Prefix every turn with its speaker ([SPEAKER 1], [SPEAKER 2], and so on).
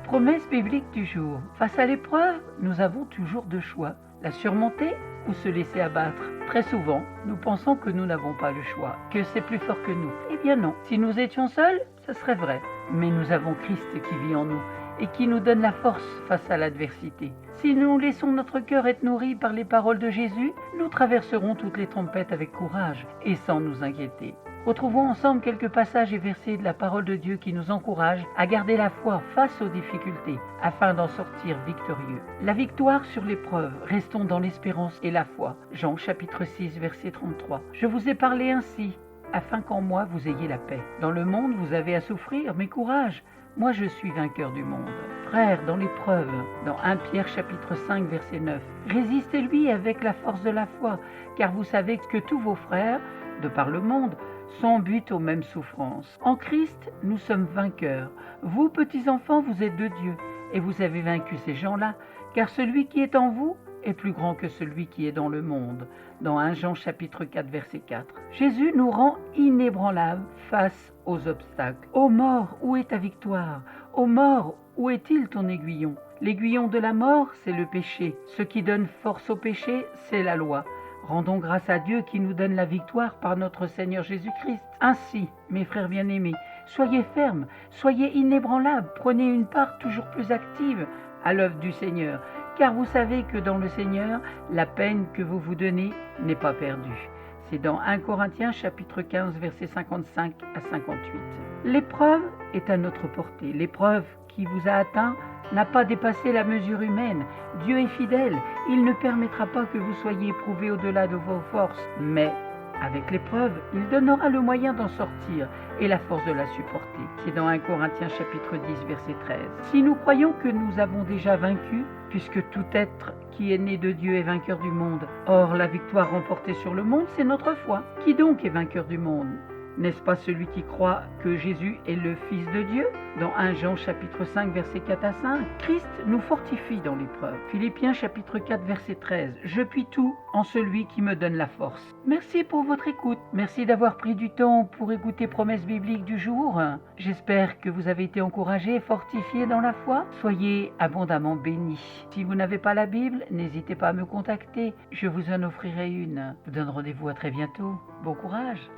[SPEAKER 1] Promesse biblique du jour. Face à l'épreuve, nous avons toujours deux choix. La surmonter ou se laisser abattre. Très souvent, nous pensons que nous n'avons pas le choix, que c'est plus fort que nous. Eh bien non, si nous étions seuls, ce serait vrai. Mais nous avons Christ qui vit en nous et qui nous donne la force face à l'adversité. Si nous laissons notre cœur être nourri par les paroles de Jésus, nous traverserons toutes les tempêtes avec courage et sans nous inquiéter. Retrouvons ensemble quelques passages et versets de la parole de Dieu qui nous encouragent à garder la foi face aux difficultés afin d'en sortir victorieux. La victoire sur l'épreuve, restons dans l'espérance et la foi. Jean chapitre 6 verset 33. Je vous ai parlé ainsi, afin qu'en moi vous ayez la paix. Dans le monde vous avez à souffrir, mais courage, moi je suis vainqueur du monde. Frères, dans l'épreuve, dans 1 Pierre chapitre 5 verset 9, résistez-lui avec la force de la foi, car vous savez que tous vos frères, de par le monde, sont buts aux mêmes souffrances. En Christ, nous sommes vainqueurs. Vous, petits-enfants, vous êtes de Dieu, et vous avez vaincu ces gens-là, car celui qui est en vous est plus grand que celui qui est dans le monde. Dans 1 Jean chapitre 4 verset 4. Jésus nous rend inébranlables face aux obstacles. Ô mort, où est ta victoire? Ô mort, où est-il ton aiguillon? L'aiguillon de la mort, c'est le péché. Ce qui donne force au péché, c'est la loi. Rendons grâce à Dieu qui nous donne la victoire par notre Seigneur Jésus-Christ. Ainsi, mes frères bien-aimés, soyez fermes, soyez inébranlables, prenez une part toujours plus active à l'œuvre du Seigneur, car vous savez que dans le Seigneur, la peine que vous vous donnez n'est pas perdue. C'est dans 1 Corinthiens chapitre 15 versets 55 à 58. L'épreuve est à notre portée. L'épreuve qui vous a atteint n'a pas dépassé la mesure humaine. Dieu est fidèle, il ne permettra pas que vous soyez éprouvés au-delà de vos forces, mais avec l'épreuve, il donnera le moyen d'en sortir et la force de la supporter. C'est dans 1 Corinthiens chapitre 10 verset 13. Si nous croyons que nous avons déjà vaincu, puisque tout être qui est né de Dieu est vainqueur du monde, or la victoire remportée sur le monde, c'est notre foi. Qui donc est vainqueur du monde ? N'est-ce pas celui qui croit que Jésus est le Fils de Dieu? Dans 1 Jean chapitre 5 verset 4 à 5, Christ nous fortifie dans l'épreuve. Philippiens chapitre 4 verset 13, je puis tout en celui qui me donne la force. Merci pour votre écoute. Merci d'avoir pris du temps pour écouter Promesse biblique du jour. J'espère que vous avez été encouragés et fortifiés dans la foi. Soyez abondamment bénis. Si vous n'avez pas la Bible, n'hésitez pas à me contacter. Je vous en offrirai une. Je vous donne rendez-vous à très bientôt. Bon courage.